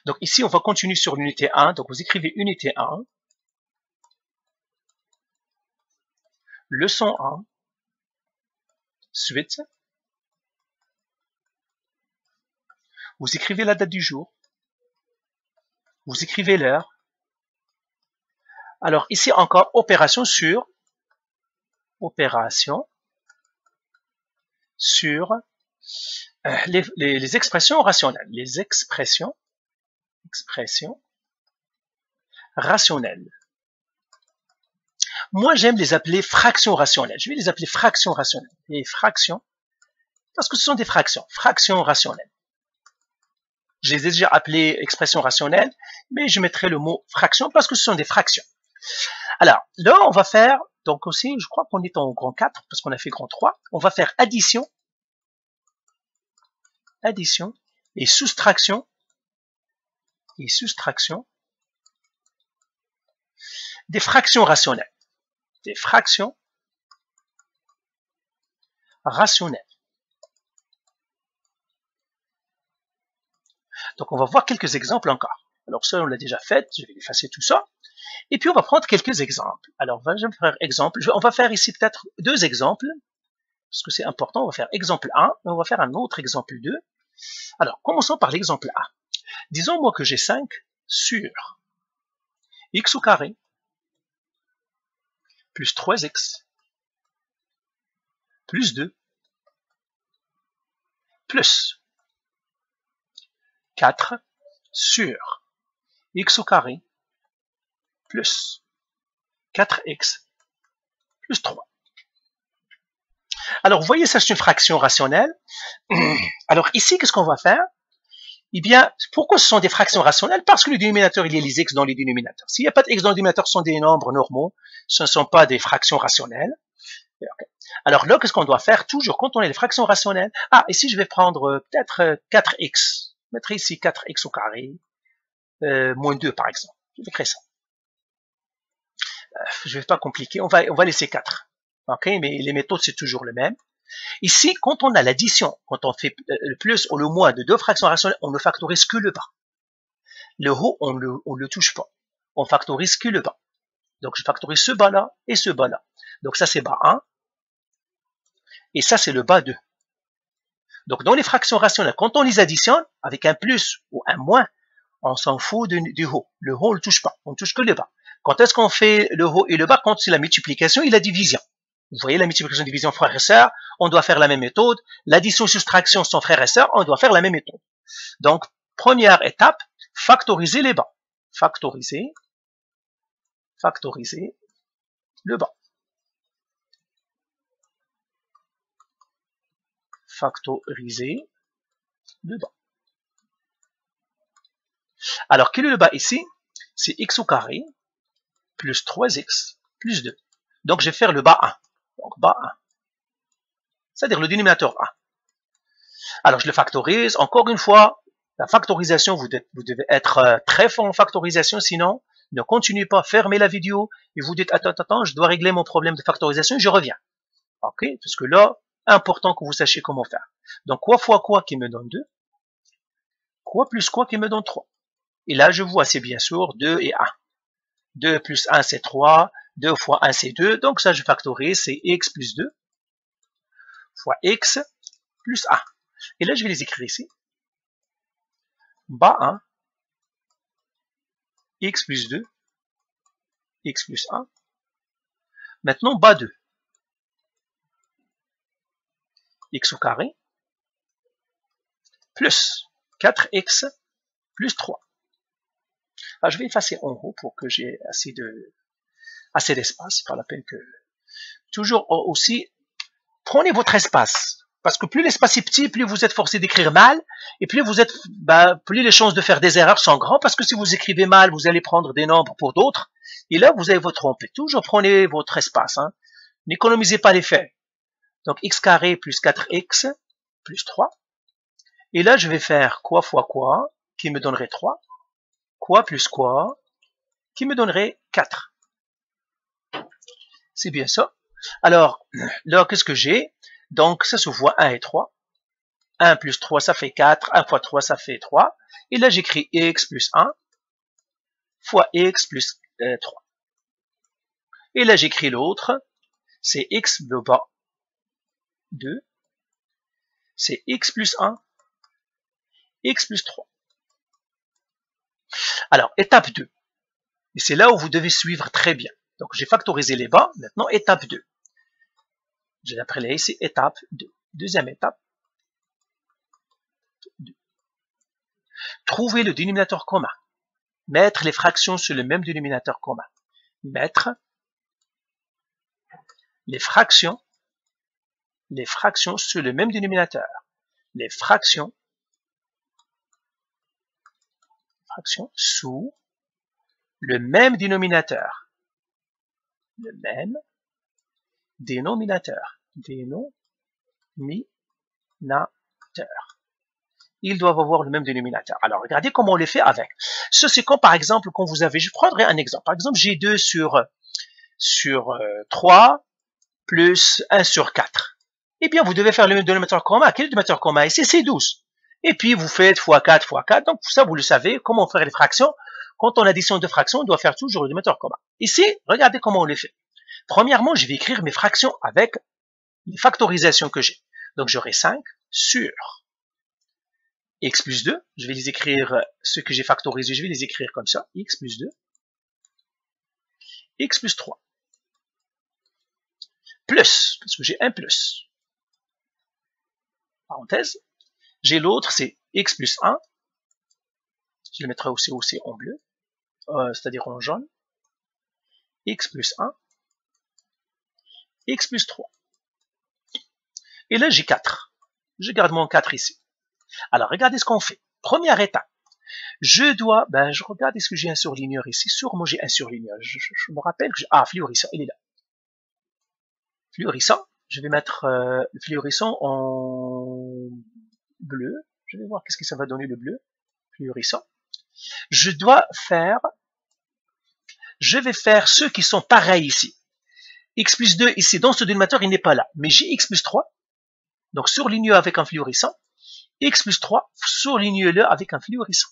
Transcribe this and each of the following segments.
Donc ici, on va continuer sur l'unité 1. Donc vous écrivez unité 1, leçon 1, suite. Vous écrivez la date du jour. Vous écrivez l'heure. Alors ici encore, opération sur les expressions rationnelles. Les expressions rationnelles. Moi, j'aime les appeler fractions rationnelles. Je vais les appeler fractions rationnelles. Les fractions, parce que ce sont des fractions. Fractions rationnelles. Je les ai déjà appelées expressions rationnelles, mais je mettrai le mot fraction parce que ce sont des fractions. Alors, là, on va faire, donc aussi, je crois qu'on est en grand 4, parce qu'on a fait grand 3. On va faire addition et soustraction des fractions rationnelles. Des fractions rationnelles. Donc, on va voir quelques exemples encore. Alors, ça, on l'a déjà fait. Je vais effacer tout ça. Et puis, on va prendre quelques exemples. Alors, je vais faire exemple. On va faire ici peut-être 2 exemples, parce que c'est important. On va faire exemple 1, et on va faire un autre exemple 2. Alors, commençons par l'exemple 1. Disons, moi, que j'ai 5 sur x au carré plus 3x plus 2 plus 4 sur x au carré plus 4x plus 3. Alors, vous voyez, ça c'est une fraction rationnelle. Alors ici, qu'est-ce qu'on va faire? Eh bien, pourquoi ce sont des fractions rationnelles? Parce que le dénominateur, il y a les x dans les dénominateurs. S'il n'y a pas de x dans le dénominateur, ce sont des nombres normaux. Ce ne sont pas des fractions rationnelles. Alors là, qu'est-ce qu'on doit faire? Toujours, quand on a des fractions rationnelles. Ah, ici, je vais prendre peut-être 4x. Je mettrai ici 4x au carré, moins 2 par exemple. Je vais créer ça. Je ne vais pas compliquer, on va laisser 4. Ok, mais les méthodes, c'est toujours le même. Ici, quand on a l'addition, quand on fait le plus ou le moins de 2 fractions rationnelles, on ne factorise que le bas. Le haut, on le touche pas. On factorise que le bas. Donc, je factorise ce bas-là et ce bas-là. Donc, ça, c'est bas 1. Et ça, c'est le bas 2. Donc, dans les fractions rationnelles, quand on les additionne, avec un plus ou un moins, on s'en fout du haut. Le haut, on ne le touche pas. On ne touche que le bas. Quand est-ce qu'on fait le haut et le bas? Quand c'est la multiplication et la division. Vous voyez, la multiplication et la division frères et sœurs, on doit faire la même méthode. L'addition et soustraction sont frères et sœurs, on doit faire la même méthode. Donc, première étape, factoriser les bas. Factoriser le bas. Factoriser le bas. Alors, quel est le bas ici? C'est x au carré plus 3x plus 2. Donc, je vais faire le bas 1. Donc, bas 1. C'est-à-dire le dénominateur 1. Alors, je le factorise. Encore une fois, la factorisation, vous devez être très fort en factorisation, sinon, ne continuez pas, fermez la vidéo et vous dites, attends, je dois régler mon problème de factorisation et je reviens. Ok? Parce que là, important que vous sachiez comment faire. Donc, quoi fois quoi qui me donne 2? Quoi plus quoi qui me donne 3? Et là, je vois, c'est bien sûr 2 et 1. 2 plus 1, c'est 3. 2 fois 1, c'est 2. Donc, ça, je factorise, c'est x plus 2 fois x plus 1. Et là, je vais les écrire ici. Bas 1, x plus 2, x plus 1. Maintenant, bas 2, x au carré, plus 4x plus 3. Alors, je vais effacer en haut pour que j'ai assez d'espace, pas la peine que... Toujours aussi, prenez votre espace. Parce que plus l'espace est petit, plus vous êtes forcé d'écrire mal, et plus plus les chances de faire des erreurs sont grandes, parce que si vous écrivez mal, vous allez prendre des nombres pour d'autres, et là, vous allez vous tromper. Toujours prenez votre espace, hein. N'économisez pas les faits. Donc, x carré plus 4x plus 3. Et là, je vais faire quoi fois quoi, qui me donnerait 3. Quoi plus quoi, qui me donnerait 4. C'est bien ça. Alors, là, qu'est-ce que j'ai? Donc, ça se voit 1 et 3. 1 plus 3, ça fait 4. 1 fois 3, ça fait 3. Et là, j'écris x plus 1 fois x plus 3. Et là, j'écris l'autre. C'est x de bas 2. C'est x plus 1, x plus 3. Alors, étape 2. Et c'est là où vous devez suivre très bien. Donc, j'ai factorisé les bas. Maintenant, étape 2. J'ai appelé ici étape 2. Deuxième étape. 2. Trouver le dénominateur commun. Mettre les fractions sur le même dénominateur commun. Mettre les fractions sur le même dénominateur. Les fractions sous le même dénominateur. Le même dénominateur. Ils doivent avoir le même dénominateur. Alors, regardez comment on les fait avec. Ce, c'est comme, par exemple, quand vous avez... Je prendrai un exemple. Par exemple, j'ai 2 sur 3 plus 1 sur 4. Eh bien, vous devez faire le même dénominateur commun. Quel est le dénominateur commun ici? C'est 12. Et puis, vous faites x 4, x 4. Donc, ça, vous le savez, comment faire les fractions. Quand on additionne deux fractions, on doit faire toujours le dénominateur commun. Ici, regardez comment on les fait. Premièrement, je vais écrire mes fractions avec les factorisations que j'ai. Donc, j'aurai 5 sur x plus 2. Je vais les écrire, ce que j'ai factorisé, je vais les écrire comme ça. X plus 2. X plus 3. Plus, parce que j'ai un plus. Parenthèse. J'ai l'autre, c'est x plus 1. Je le mettrai aussi en bleu, c'est-à-dire en jaune. X plus 1. X plus 3. Et là, j'ai 4. Je garde mon 4 ici. Alors, regardez ce qu'on fait. Première étape. Je regarde, est-ce que j'ai un surligneur ici? Sûrement, j'ai un surligneur. Je me rappelle que fluorescent, il est là. Fluorescent. Je vais mettre le fluorescent en bleu. Je vais voir qu'est-ce que ça va donner le bleu. Fluorescent. Je vais faire ceux qui sont pareils ici. X plus 2 ici, dans ce dénominateur, il n'est pas là. Mais j'ai X plus 3. Donc, surligne-le avec un fluorescent. X plus 3, surligne-le avec un fluorescent.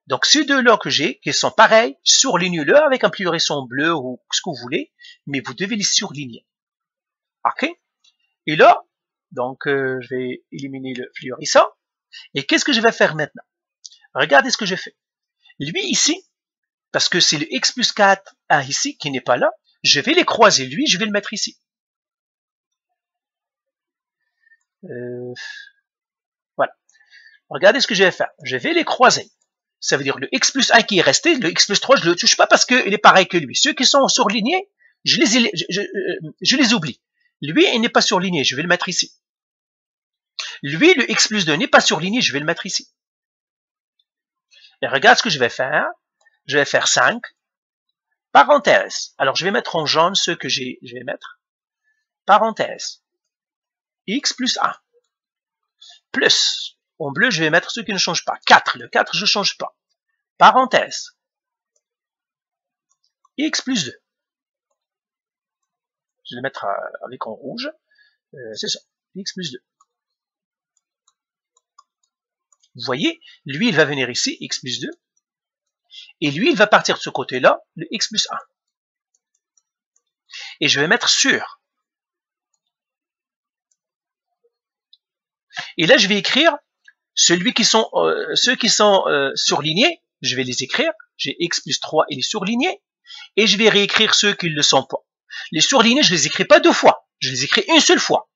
Donc, ces deux-là que j'ai, qui sont pareils, surligne-le avec un fluorescent bleu ou ce que vous voulez, mais vous devez les surligner. OK? Et là, donc, je vais éliminer le fluorescent. Et qu'est-ce que je vais faire maintenant? Regardez ce que je fais. Lui, ici, parce que c'est le X plus 4, 1 ici, qui n'est pas là, je vais les croiser. Lui, je vais le mettre ici. Voilà. Regardez ce que je vais faire. Je vais les croiser. Ça veut dire le x plus 1 qui est resté, le x plus 3, je ne le touche pas parce qu'il est pareil que lui. Ceux qui sont surlignés, je les oublie. Lui, il n'est pas surligné, je vais le mettre ici. Lui, le x plus 2 n'est pas surligné, je vais le mettre ici. Et regarde ce que je vais faire. Je vais faire 5. Parenthèse. Alors, je vais mettre en jaune ceux que je vais mettre. Parenthèse. X plus 1. Plus. En bleu, je vais mettre ceux qui ne changent pas. 4. Le 4, je ne change pas. Parenthèse. X plus 2. Je vais le mettre avec en rouge. C'est ça. X plus 2. Vous voyez, lui, il va venir ici, X plus 2. Et lui, il va partir de ce côté-là, le X plus 1. Et je vais mettre sur. Et là, je vais écrire ceux qui sont surlignés. Je vais les écrire. J'ai X plus 3, il est surligné. Et je vais réécrire ceux qui ne le sont pas. Les surlignés, je ne les écris pas deux fois. Je les écris une seule fois.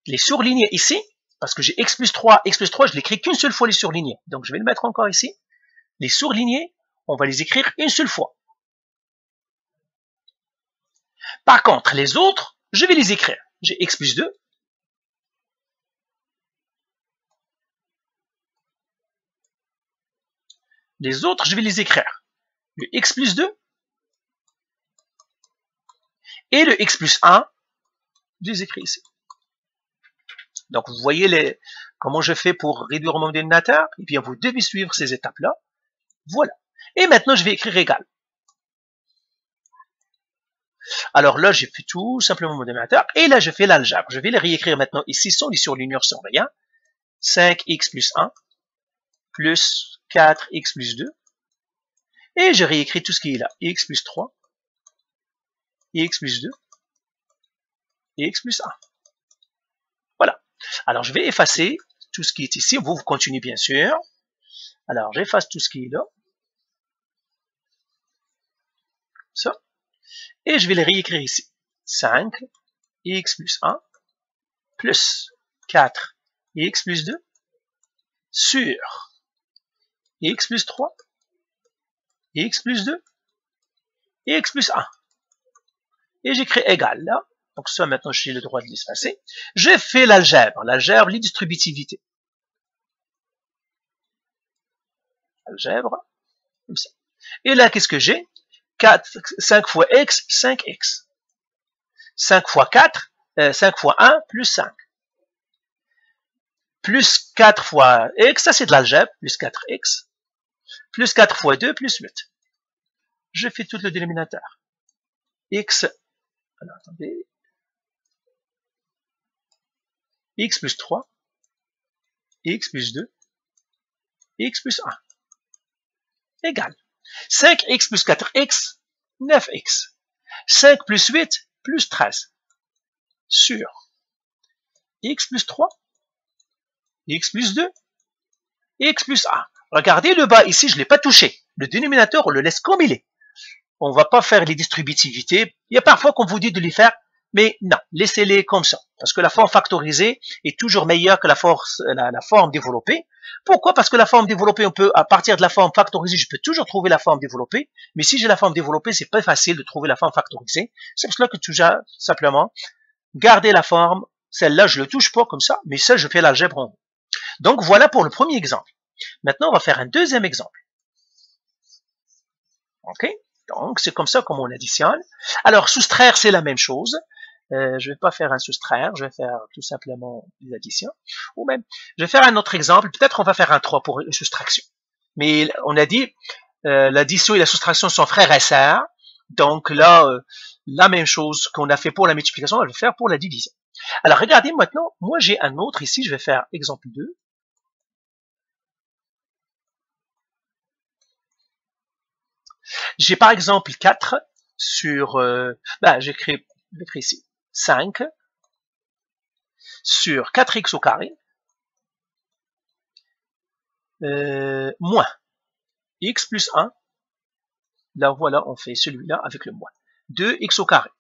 Les surlignés ici, parce que j'ai X plus 3, je l'écris qu'une seule fois les surlignés. Donc, je vais le mettre encore ici. Les surlignés, on va les écrire une seule fois. Par contre, les autres, je vais les écrire. J'ai X plus 2. Les autres, je vais les écrire. Le X plus 2 et le X plus 1, je les écris ici. Donc, vous voyez comment je fais pour réduire mon dénominateur. Et bien, vous devez suivre ces étapes-là. Voilà. Et maintenant, je vais écrire égal. Alors là, j'ai fait tout simplement mon dénominateur. Et là, je fais l'algèbre. Je vais les réécrire maintenant ici sans les surligneurs, sans rien. 5x plus 1 plus 4x plus 2. Et je réécris tout ce qui est là. x plus 3, x plus 2, et x plus 1. Voilà. Alors, je vais effacer tout ce qui est ici. Vous continuez bien sûr. Alors, j'efface tout ce qui est là. Ça. Et je vais les réécrire ici. 5, x plus 1, plus 4, x plus 2, sur x plus 3, x plus 2, et x plus 1. Et j'écris égal là. Donc ça, maintenant, j'ai le droit de l'espacer. Je fais l'algèbre. L'algèbre, les distributivités. Algèbre, comme ça. Et là, qu'est-ce que j'ai? 5 fois x, 5x. 5 fois 4, 5 fois 1, plus 5. Plus 4 fois x, ça c'est de l'algèbre, plus 4x. Plus 4 fois 2, plus 8. Je fais tout le dénominateur. X, alors attendez. X plus 3, x plus 2, x plus 1. Égal. 5x plus 4x, 9x. 5 plus 8, plus 13. Sur x plus 3, x plus 2, x plus 1. Regardez le bas ici, je ne l'ai pas touché. Le dénominateur, on le laisse comme il est. On ne va pas faire les distributivités. Il y a parfois qu'on vous dit de les faire, mais non, laissez-les comme ça. Parce que la forme factorisée est toujours meilleure que la forme développée. Pourquoi? Parce que la forme développée, on peut, à partir de la forme factorisée, je peux toujours trouver la forme développée. Mais si j'ai la forme développée, c'est pas facile de trouver la forme factorisée. C'est pour cela que toujours, simplement, garder la forme. Celle-là, je ne le touche pas comme ça, mais ça, je fais l'algèbre en haut. Donc, voilà pour le premier exemple. Maintenant, on va faire un deuxième exemple. OK? Donc, c'est comme ça comme on additionne. Alors, soustraire, c'est la même chose. Je ne vais pas faire un soustraire, je vais faire tout simplement des additions. Ou même, je vais faire un autre exemple. Peut-être on va faire un 3 pour une soustraction. Mais on a dit, l'addition et la soustraction sont frères et sœurs. Donc là, la même chose qu'on a fait pour la multiplication, on va le faire pour la division. Alors, regardez maintenant, moi j'ai un autre ici, je vais faire exemple 2. J'ai par exemple 4 sur, j'écris ici 5 sur 4x au carré moins x plus 1. Là, voilà, on fait celui-là avec le moins. 2x au carré.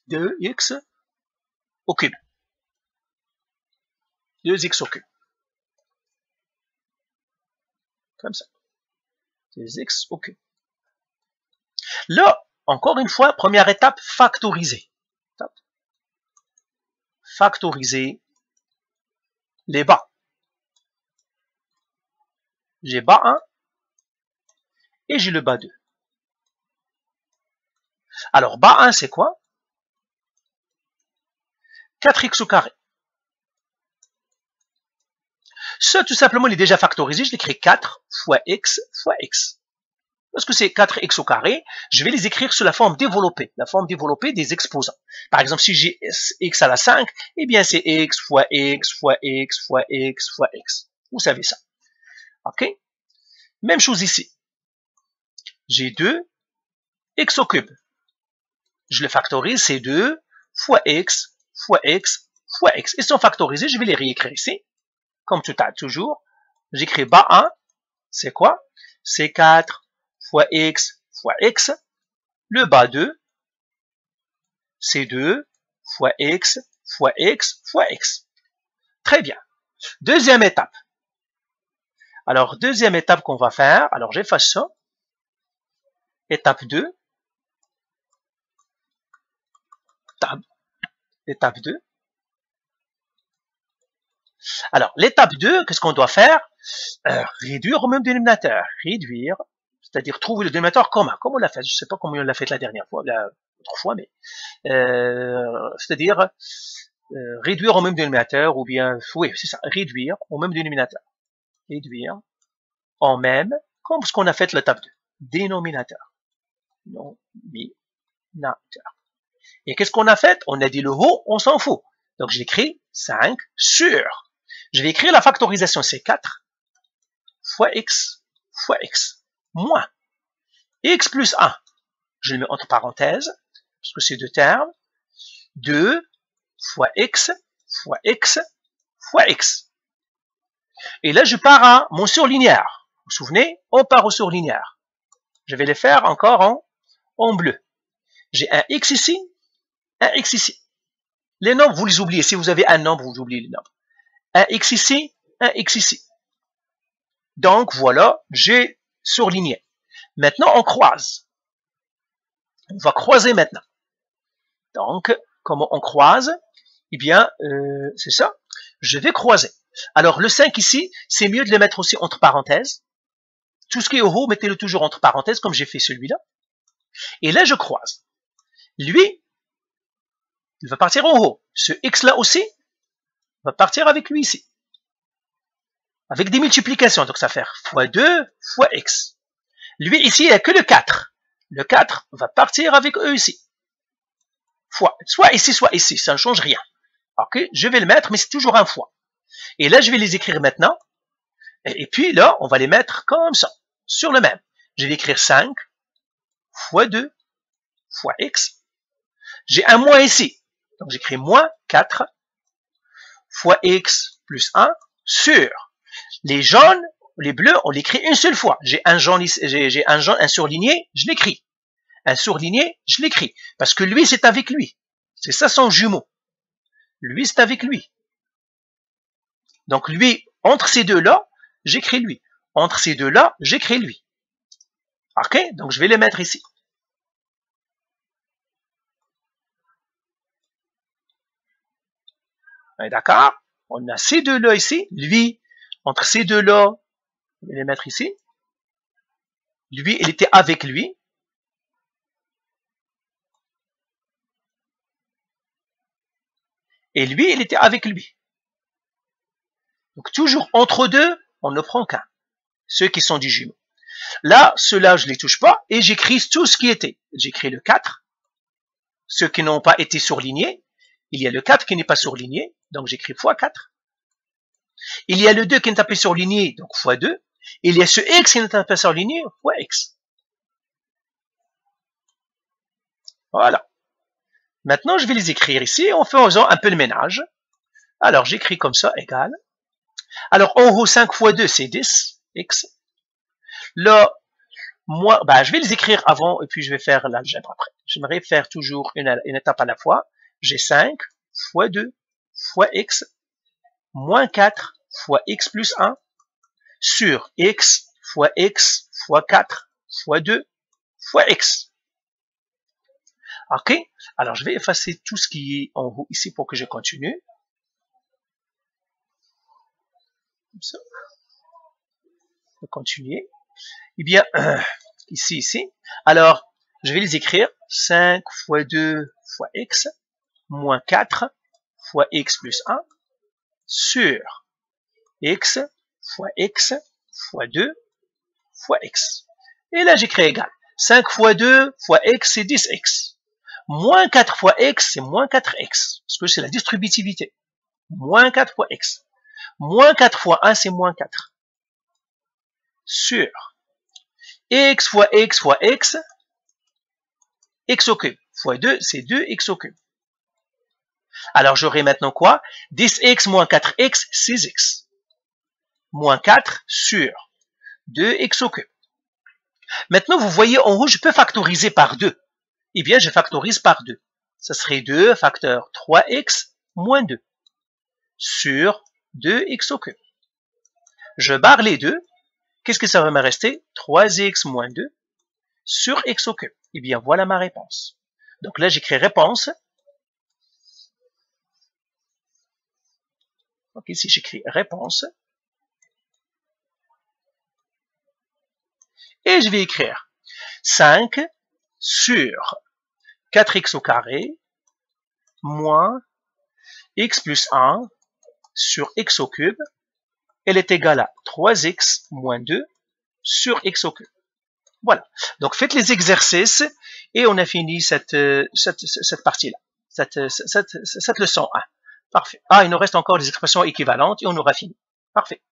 2x au cube. 2x au cube. Comme ça. 2x au cube. Là, encore une fois, première étape, factoriser. Factoriser les bas. J'ai bas 1 et j'ai le bas 2. Alors, bas 1, c'est quoi? 4x au carré. Ça, tout simplement, il est déjà factorisé. Je l'écris 4 fois x fois x. Parce que c'est 4x au carré, je vais les écrire sous la forme développée des exposants. Par exemple, si j'ai x à la 5, eh bien c'est x fois x fois x fois x fois x. Vous savez ça. OK? Même chose ici. J'ai 2 x au cube. Je le factorise, c'est 2 fois x fois x fois x. Ils sont factorisés, je vais les réécrire ici. Comme tout à toujours, j'écris bas 1, c'est quoi? C'est 4 fois x fois x. Le bas 2, c'est 2 fois x fois x fois x. Très bien. Deuxième étape. Alors, deuxième étape qu'on va faire. Alors, j'efface ça. Étape 2. Étape 2. Alors, l'étape 2, qu'est-ce qu'on doit faire? Réduire au même dénominateur. Réduire, c'est-à-dire trouver le dénominateur commun. Comme on l'a fait, je ne sais pas comment on l'a fait la dernière fois, l'autre fois, mais c'est-à-dire réduire au même dénominateur, ou bien, oui, c'est ça, réduire au même dénominateur. Réduire en même, comme ce qu'on a fait l'étape 2. Dénominateur. Dénominateur. Et qu'est-ce qu'on a fait? On a dit le haut, on s'en fout. Donc j'écris 5 sur. Je vais écrire la factorisation, c'est 4 fois x moins x plus 1. Je le mets entre parenthèses, parce que c'est deux termes. 2 fois x fois x fois x. Et là, je pars à mon surlinéaire. Vous vous souvenez? On part au surlinéaire. Je vais les faire encore en bleu. J'ai un x ici, un x ici. Les nombres, vous les oubliez. Si vous avez un nombre, vous oubliez les nombres. Un x ici, un x ici. Donc, voilà, j'ai surligné. Maintenant, on croise. On va croiser maintenant. Donc, comment on croise? Eh bien, c'est ça. Je vais croiser. Alors, le 5 ici, c'est mieux de le mettre aussi entre parenthèses. Tout ce qui est au haut, mettez-le toujours entre parenthèses, comme j'ai fait celui-là. Et là, je croise. Lui, il va partir en haut. Ce x-là aussi va partir avec lui ici. Avec des multiplications. Donc, ça va faire fois 2 fois x. Lui, ici, il n'y a que le 4. Le 4 va partir avec eux ici. Fois. Soit ici, ça ne change rien. Ok, je vais le mettre, mais c'est toujours un fois. Et là, je vais les écrire maintenant. Et puis là, on va les mettre comme ça, sur le même. Je vais écrire 5 fois 2 fois x. J'ai un moins ici. Donc, j'écris moins 4 fois x plus 1 sur les jaunes, les bleus, on l'écrit une seule fois. J'ai un jaune, un surligné, je l'écris. Un surligné, je l'écris. Parce que lui, c'est avec lui. C'est ça son jumeau. Lui, c'est avec lui. Donc, lui, entre ces deux-là, j'écris lui. Entre ces deux-là, j'écris lui. Ok? Donc, je vais les mettre ici. D'accord? On a ces deux-là ici. Lui, entre ces deux-là, je vais les mettre ici. Lui, il était avec lui. Et lui, il était avec lui. Donc, toujours entre deux, on ne prend qu'un. Ceux qui sont du jumeau. Là, ceux-là, je ne les touche pas. Et j'écris tout ce qui était. J'écris le 4. Ceux qui n'ont pas été surlignés. Il y a le 4 qui n'est pas surligné. Donc, j'écris fois 4. Il y a le 2 qui n'est pas surligné. Donc, fois 2. Il y a ce x qui n'est pas surligné. Fois x. Voilà. Maintenant, je vais les écrire ici en faisant un peu le ménage. Alors, j'écris comme ça, égal. Alors, en haut, 5 fois 2, c'est 10, x. Là, moi, je vais les écrire avant et puis je vais faire l'algèbre après. J'aimerais faire toujours une étape à la fois. J'ai 5 fois 2 fois x moins 4 fois x plus 1 sur x fois 4 fois 2 fois x. Ok? Alors, je vais effacer tout ce qui est en haut ici pour que je continue. Comme ça. Je vais continuer. Eh bien, ici. Alors, je vais les écrire. 5 fois 2 fois x moins 4 fois x plus 1 sur x fois 2 fois x. Et là, j'écris égal. 5 fois 2 fois x, c'est 10x. Moins 4 fois x, c'est moins 4x. Parce que c'est la distributivité. Moins 4 fois x. Moins 4 fois 1, c'est moins 4. Sur x fois x fois x, x au cube. Fois 2, c'est 2x au cube. Alors, j'aurai maintenant quoi? 10x moins 4x, 6x. Moins 4 sur 2x au cube. Maintenant, vous voyez en haut, je peux factoriser par 2. Eh bien, je factorise par 2. Ça serait 2 facteur 3x moins 2 sur 2x au cube. Je barre les deux. Qu'est-ce que ça va me rester? 3x moins 2 sur x au cube. Eh bien, voilà ma réponse. Donc là, j'écris réponse. Donc ici, j'écris réponse. Et je vais écrire 5 sur 4x au carré moins x plus 1 sur x au cube. Elle est égale à 3x moins 2 sur x au cube. Voilà. Donc, faites les exercices et on a fini cette partie-là, cette leçon 1. Parfait. Ah, il nous reste encore des expressions équivalentes et on aura fini. Parfait.